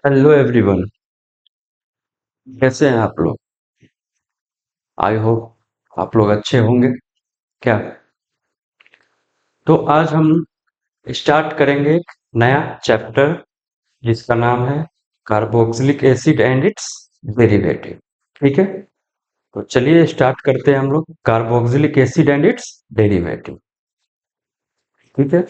Hello everyone. कैसे हैं आप लोग? आई होप आप लोग अच्छे होंगे। क्या? तो आज हम स्टार्ट करेंगे एक नया चैप्टर जिसका नाम है carboxylic acid and it's derivative. ठीक है, तो चलिए स्टार्ट करते हैं हम लोग carboxylic acid and it's derivative. ठीक है।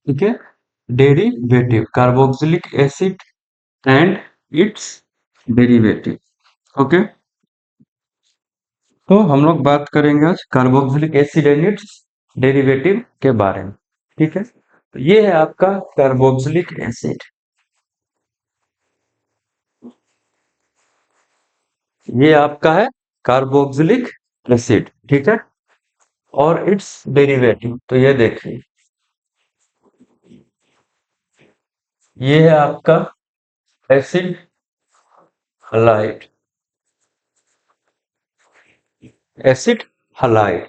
ठीक है, derivative carboxylic acid and it's derivative. Okay, तो हम लोग बात करेंगे आज carboxylic acid and it's derivative के बारे में। ठीक है, तो ये है आपका कार्बोक्सिलिक एसिड। ये आपका है कार्बोक्सिलिक एसिड। ठीक है, और इट्स डेरिवेटिव तो ये देखिए, ये है आपका एसिड हलाइड। Acid halide.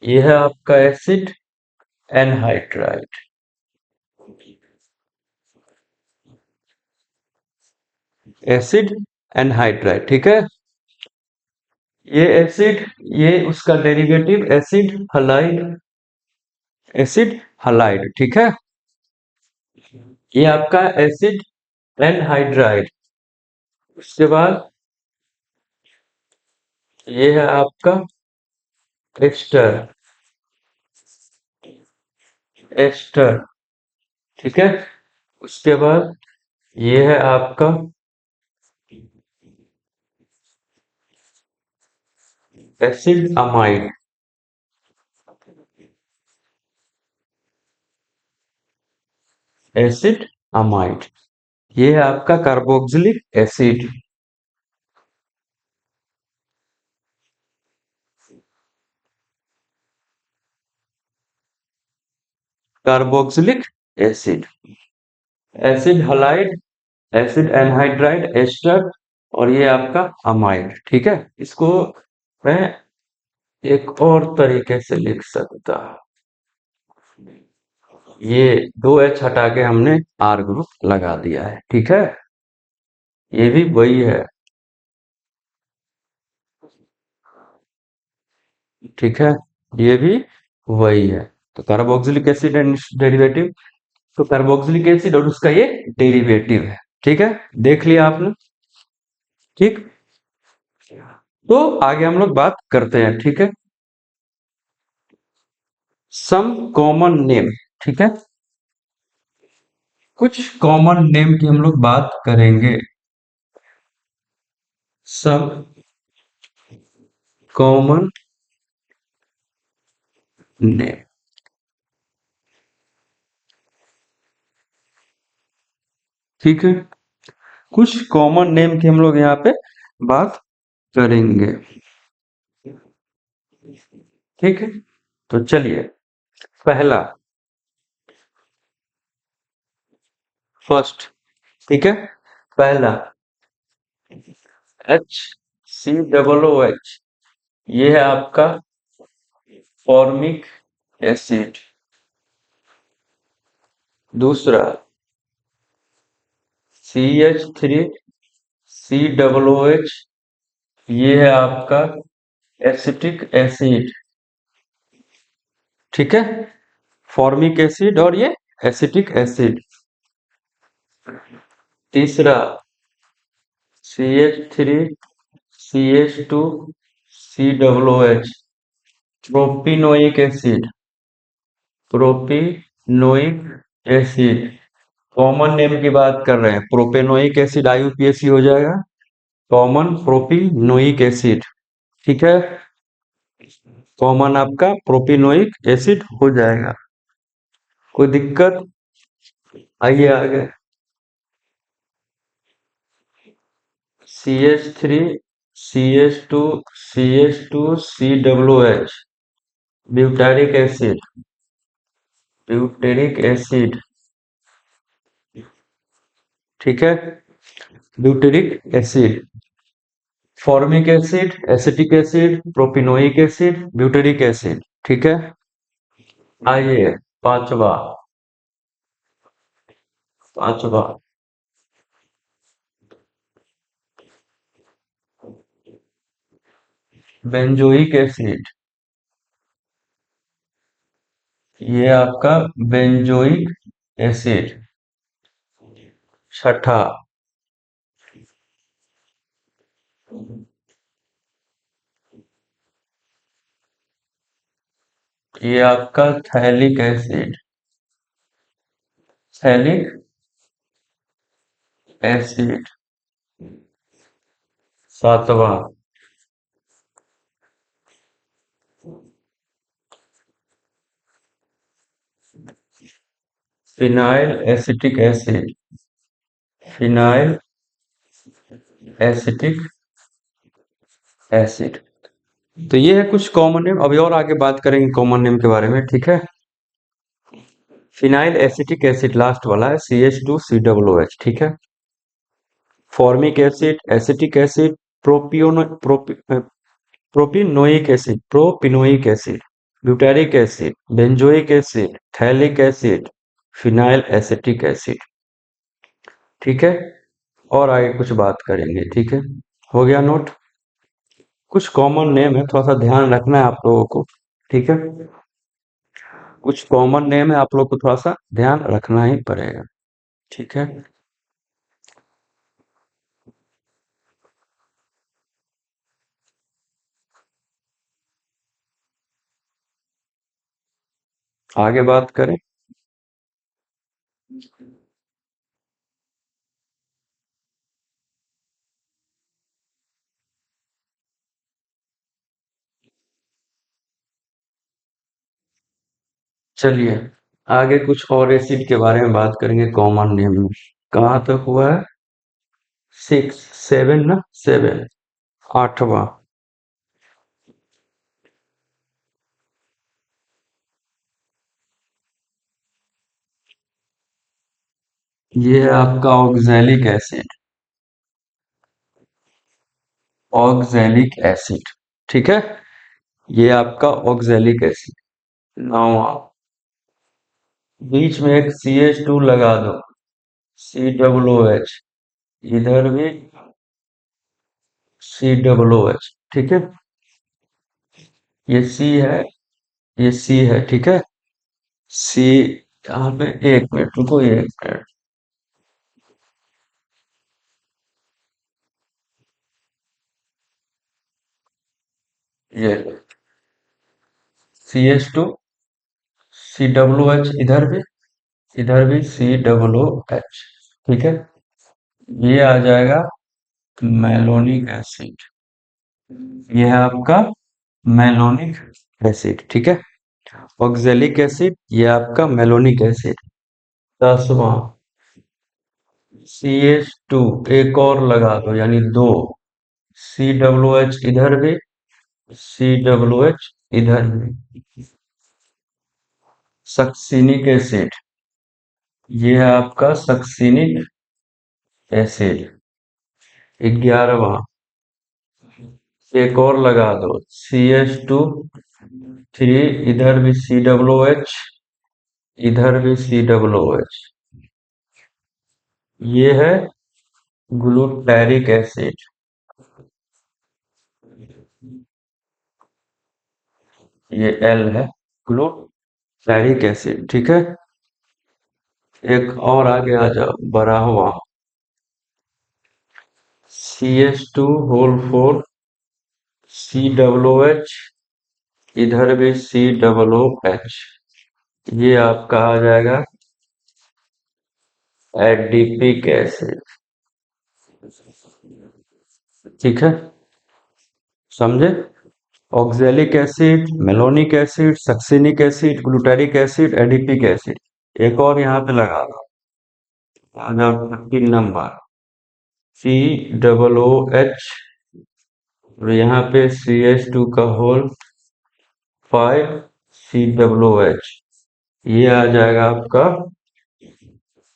ये है आपका एसिड एनहाइड्राइड। Acid anhydride. ठीक है, ये एसिड, ये उसका derivative acid halide. Acid halide. ठीक है, ये आपका एसिड एनहाइड्राइड। उसके बाद ये है आपका एस्टर। एस्टर। ठीक है, उसके बाद ये है आपका एसिड अमाइड। Acid amide. ये है आपका carboxylic acid. Carboxylic acid. Acid halide, acid anhydride, ester, और ये आपका अमाइड। ठीक है, इसको मैं एक और तरीके से लिख सकता। ये दो एच हटा के हमने आर ग्रुप लगा दिया है। ठीक है, ये भी वही है। ठीक है, ये भी वही है। तो कार्बोक्सिलिक एसिड एंड डेरिवेटिव, तो कार्बोक्सिलिक एसिड और उसका ये डेरिवेटिव है। ठीक है, देख लिया आपने। ठीक, तो आगे हम लोग बात करते हैं। ठीक है, सम कॉमन नेम। ठीक है, कुछ कॉमन नेम की हम लोग बात करेंगे। Some common name. ठीक है, कुछ कॉमन नेम की हम लोग यहाँ पे बात करेंगे। ठीक है, तो चलिए, पहला, फर्स्ट। ठीक है, पहला H C double O H, ये है आपका फॉर्मिक एसिड। दूसरा C H three C double O H, ये है आपका एसिटिक एसिड। ठीक है, फॉर्मिक एसिड और ये एसिटिक एसिड। तीसरा C H three C H two C double O H, propanoic acid. Propanoic acid, common name की बात कर रहे हैं। प्रोपेनोइक एसिड आईयूपीएसी हो जाएगा, कॉमन प्रोपिनोइक एसिड। ठीक है, कॉमन आपका प्रोपिनोइक एसिड हो जाएगा। कोई दिक्कत? आइए आगे। CH3, CH2, CH2, COOH, butyric acid, butyric acid. ठीक है, butyric acid, formic acid, acetic acid, propanoic acid, butyric acid. ठीक है। आइए पांचवा, पांचवा बेंजोइक एसिड। ये आपका बेंजोइक एसिड। छठा, ये आपका थैलिक एसिड, थैलिक एसिड। सातवां, phenyl acetic acid, phenyl acetic acid. तो ये है कुछ कॉमन नेम। अभी और आगे बात करेंगे कॉमन नेम के बारे में। ठीक है। फिनाइल एसिटिक एसिड लास्ट वाला है, CH2COOH। ठीक है। Formic acid, acetic acid, propanoic acid, propanoic acid, butyric acid, benzoic acid, phthalic acid, phenyl acetic acid. ठीक है। और आगे कुछ बात करेंगे। ठीक है, हो गया नोट। कुछ कॉमन नेम है, थोड़ा सा ध्यान रखना है आप लोगों को। ठीक है, कुछ कॉमन नेम है, आप लोग को थोड़ा सा ध्यान रखना ही पड़ेगा। ठीक है। आगे बात करें। चलिए आगे कुछ और एसिड के बारे में बात करेंगे कॉमन नेम में। कहाँ तक हुआ है? 6, 7 ना, 7। आठवां, ये है आपका ऑक्सैलिक एसिड, ऑक्सैलिक एसिड। ठीक है, ये आपका ऑक्सैलिक एसिड। नौवां, बीच में एक CH2 लगा दो, COOH, इधर भी COOH। ठीक है, ये C है, ये C है। ठीक है, C। यहाँ पे एक मिनट रुको, ये एक मिनट। ये CH2, COOH, इधर भी COOH। ठीक है, ये आ जाएगा मेलोनिक एसिड। ये है आपका मेलोनिक एसिड। ठीक है, ऑक्जेलिक एसिड, ये आपका मेलोनिक एसिड। 10वां, CH2, एक और लगा दो यानी दो, COOH इधर भी, COOH इधर भी। सक्सिनिक एसिड, ये है आपका सक्सिनिक एसिड। 11वां, एक और लगा दो, CH2 3, इधर भी COOH, इधर भी COOH। ये है ग्लूटैरिक एसिड, ये L है, ग्लूटैरिक एसिड। ठीक है, एक और आगे आ जाओ, बड़ा हुआ, CH2 होल 4, COOH, इधर भी COOH। ये आपका आ जाएगा एडिपिक एसिड। ठीक है, समझे? Oxalic acid, malonic acid, succinic acid, glutaric acid, adipic acid. एक और यहाँ पे लगा दो, आ जाओ 13 नंबर, COOH, और यहाँ पे CH2 का होल 5, COOH। ये आ जाएगा आपका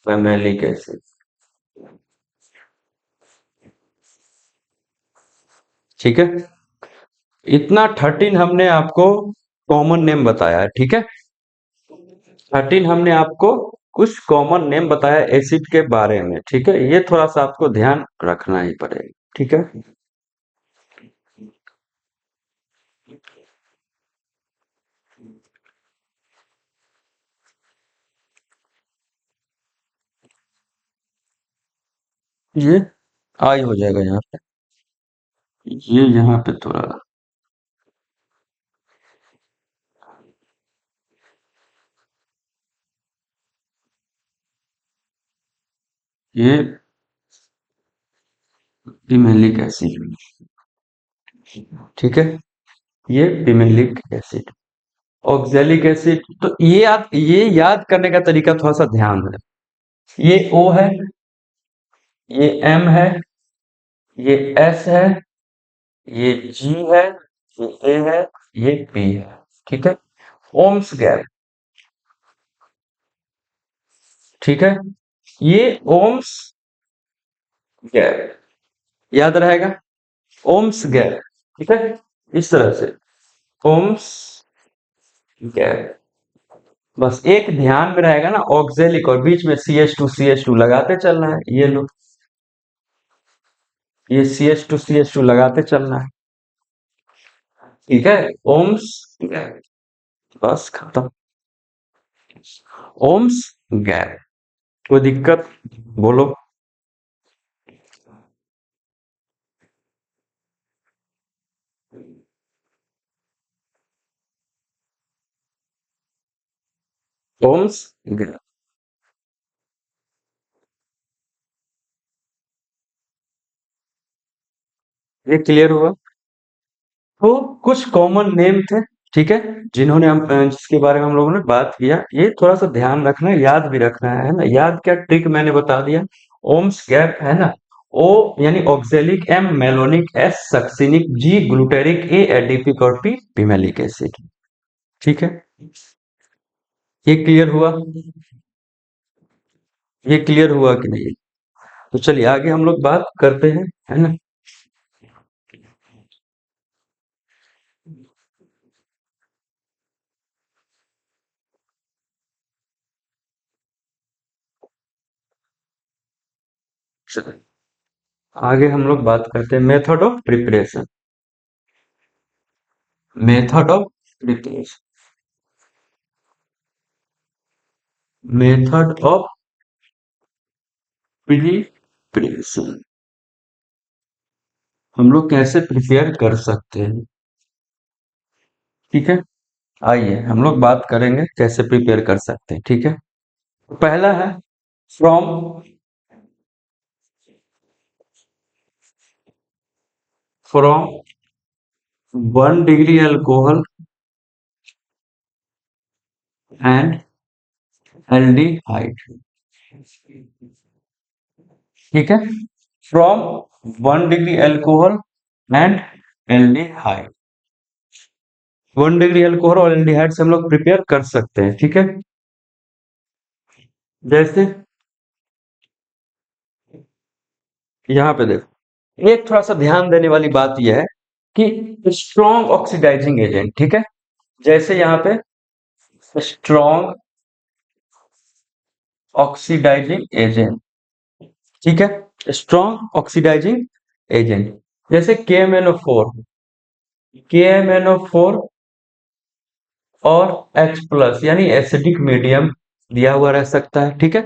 फेमेलिक एसिड। ठीक है, इतना 13 हमने आपको कॉमन नेम बताया है। ठीक है, 13 हमने आपको कुछ कॉमन नेम बताया एसिड के बारे में। ठीक है, ये थोड़ा सा आपको ध्यान रखना ही पड़ेगा। ठीक है, ये आई हो जाएगा यहाँ पे, ये यहाँ पे थोड़ा, ये पिमेलिक एसिड। ठीक है, ये पिमेलिक एसिड। ऑक्जेलिक एसिड, तो ये याद करने का तरीका थोड़ा सा ध्यान है। ये O है, ये M है, ये S है, ये G है, ये A है, ये P है। ठीक है, ओम्स गैप। ठीक है, ये ओम्स गैप याद रहेगा, ओम्स गैप। ठीक है, इस तरह से ओम्स गैप, बस एक ध्यान में रहेगा ना, ऑक्जेलिक और बीच में CH2 लगाते चलना है। ये लो, ये CH2 लगाते चलना है। ठीक है, ओम्स गैप, बस खत्म। ओम्स गैप, कोई दिक्कत बोलो। ओम्स गैप, ये क्लियर हुआ। तो कुछ कॉमन नेम थे, ठीक है, जिन्होंने जिसके बारे में हम लोगों ने बात किया। ये थोड़ा सा ध्यान रखना है, याद भी रखना है ना। याद क्या, ट्रिक मैंने बता दिया। ओम्स गैप है ना, ओ यानी oxalic, M malonic, S succinic, G glutaric, A adipic और पी पिमेलिक एसिड। ठीक है, ये क्लियर हुआ, ये क्लियर हुआ कि नहीं? तो चलिए आगे हम लोग बात करते हैं, है ना। चलिए, आगे हम लोग बात करते हैं method of preparation. Method of preparation, method of preparation, हम लोग कैसे प्रिपेयर कर सकते हैं। ठीक है, आइए हम लोग बात करेंगे कैसे प्रिपेयर कर सकते हैं। ठीक है, पहला है from from 1 degree alcohol and aldehyde. ठीक है, from 1 degree alcohol and aldehyde, 1 degree alcohol और एल्डिहाइड से हम लोग प्रिपेयर कर सकते हैं। ठीक है, जैसे यहाँ पे देखो, एक थोड़ा सा ध्यान देने वाली बात यह है कि स्ट्रॉन्ग ऑक्सीडाइजिंग एजेंट। ठीक है, जैसे यहाँ पे स्ट्रॉन्ग ऑक्सीडाइजिंग एजेंट। ठीक है, स्ट्रॉन्ग ऑक्सीडाइजिंग एजेंट, जैसे KMnO4, KMnO4 और H+ यानी एसिडिक मीडियम दिया हुआ रह सकता है। ठीक है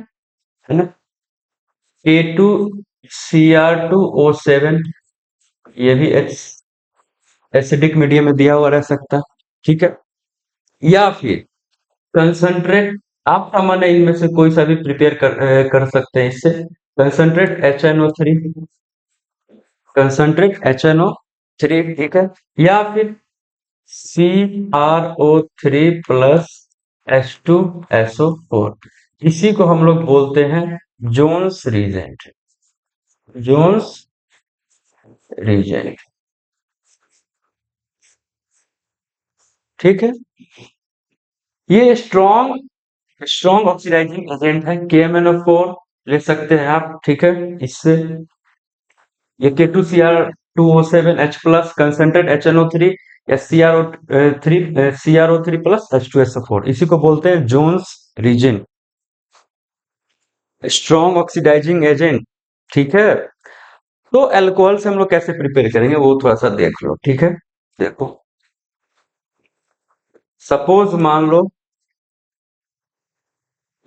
ना। K2Cr2O7, ये भी एसिडिक मीडियम में दिया हुआ रह सकता है। ठीक है, या फिर कंसंट्रेट, आप सामान्य इनमें से कोई सा भी प्रिपेयर कर सकते हैं इससे। Concentrate HNO3, concentrate HNO3। ठीक है, या फिर CrO3 प्लस H2SO4, इसी को हम लोग बोलते हैं जोन्स रीजेंट। जोन्स रीजेंट, ठीक है। ये स्ट्रॉन्ग ऑक्सीडाइजिंग एजेंट है। KMnO4 ले सकते हैं आप, ठीक है। इससे ये K2Cr2O7H प्लस कंसंट्रेट HNO3 या CrO3 प्लस H2SO4, इसी को बोलते हैं Jones reagent, strong oxidizing agent, ठीक है। तो अल्कोहल से हम लोग कैसे प्रिपेयर करेंगे वो थोड़ा सा देख लो, ठीक है। देखो, सपोज मान लो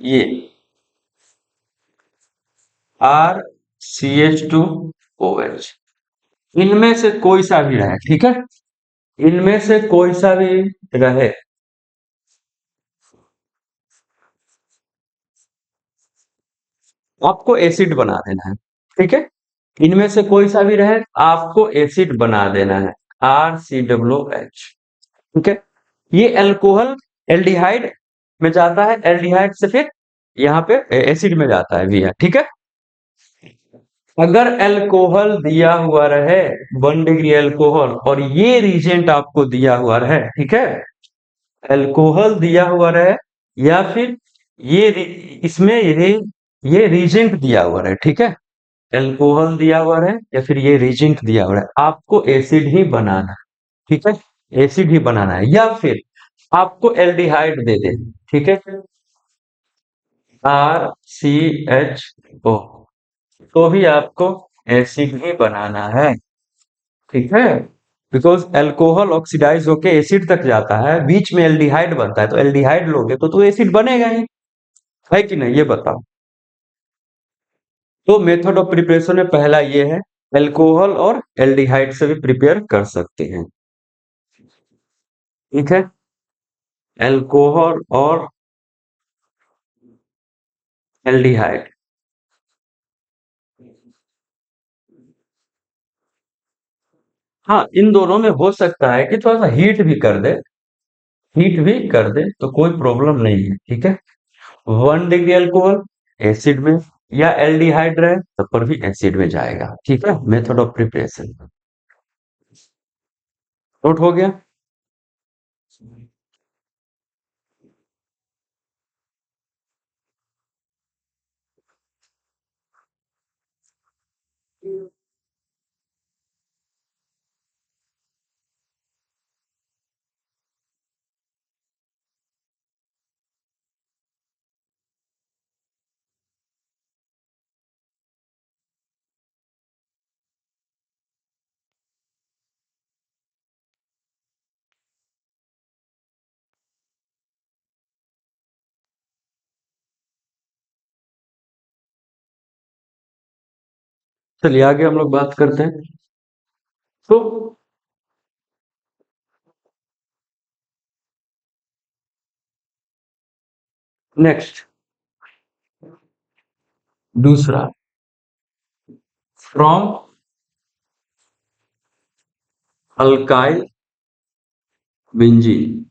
ये RCH2OH, इनमें से कोई सा भी रहे, ठीक है। इनमें से कोई सा भी रहे, आपको एसिड बना देना है, ठीक है। इनमें से कोई सा भी रहे, आपको एसिड बना देना है, RCOOH, ठीक है। ये अल्कोहल एल्डिहाइड में जाता है, एल्डिहाइड से फिर यहाँ पे एसिड में जाता है भी है, ठीक है। अगर अल्कोहल दिया हुआ रहे 1 डिग्री अल्कोहल और ये रीजेंट आपको दिया हुआ रहे, ठीक है। अल्कोहल दिया हुआ रहे या फिर इसमें ये रीजेंट दिया हुआ रहे, ठीक है। अल्कोहल दिया हुआ रहे या फिर ये रीजेंट दिया हुआ रहे, आपको एसिड ही बनाना है, ठीक है। एसिड ही बनाना है या फिर आपको एल्डिहाइड दे दे, ठीक है, RCHO, तो भी आपको एसिड ही बनाना है, ठीक है। बिकॉज अल्कोहल ऑक्सीडाइज होके एसिड तक जाता है, बीच में एल्डिहाइड बनता है, तो एल्डिहाइड लोगे तो एसिड बनेगा ही, है कि नहीं, ये बताओ। तो मेथड ऑफ प्रिपरेशन में पहला ये है, अल्कोहल और एल्डिहाइड से भी प्रिपेयर कर सकते हैं, ठीक है। अल्कोहल और एल्डिहाइड, हाँ, इन दोनों में हो सकता है कि थोड़ा सा हीट भी कर दे, हीट भी कर दे तो कोई प्रॉब्लम नहीं है, ठीक है। 1 डिग्री अल्कोहल एसिड में, या एल्डिहाइड रहे तब पर भी एसिड में जाएगा, ठीक है। मेथड ऑफ प्रिपरेशन नोट हो गया। चलिए आगे हम लोग बात करते हैं। तो नेक्स्ट, दूसरा, from alkyl benzene,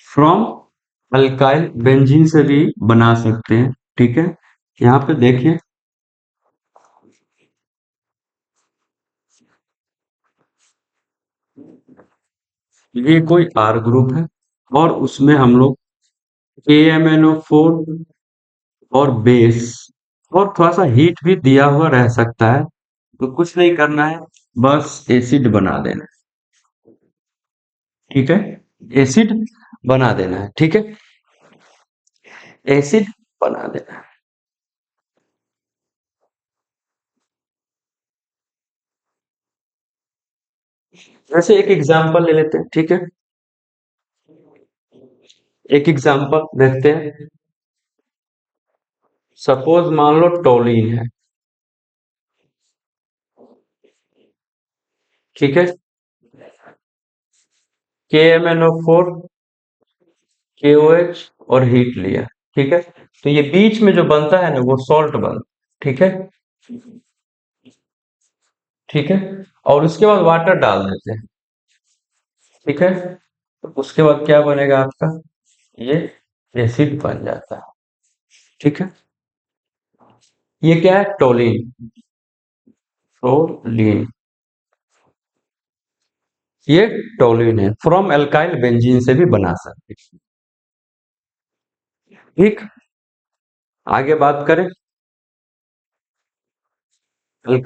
from alkyl benzene से भी बना सकते हैं, ठीक है। यहाँ पे देखिए, ये कोई आर ग्रुप है और उसमें हम लोग KMnO4 और बेस, और थोड़ा सा हीट भी दिया हुआ रह सकता है, तो कुछ नहीं करना है, बस एसिड बना देना है, ठीक है। एसिड बना देना है, ठीक है। एसिड बना देना है। जैसे एक एग्जांपल ले लेते हैं, ठीक है। एक एग्जांपल देखते हैं। सपोज मान लो टोलिन है, ठीक है। KMnO4, KOH और हीट लिया, ठीक है। तो ये बीच में जो बनता है ना वो सॉल्ट बनता है, ठीक है, ठीक है। और उसके बाद वाटर डाल देते हैं, ठीक है। तो उसके बाद क्या बनेगा आपका, ये एसिड बन जाता है। ठीक है। ये क्या है, टोलिन, टोलिन, ये टोलिन है, फ्रॉम एल्काइल बेंजीन से भी बना सकते हैं। ठीक। आगे बात करें, अल्काइल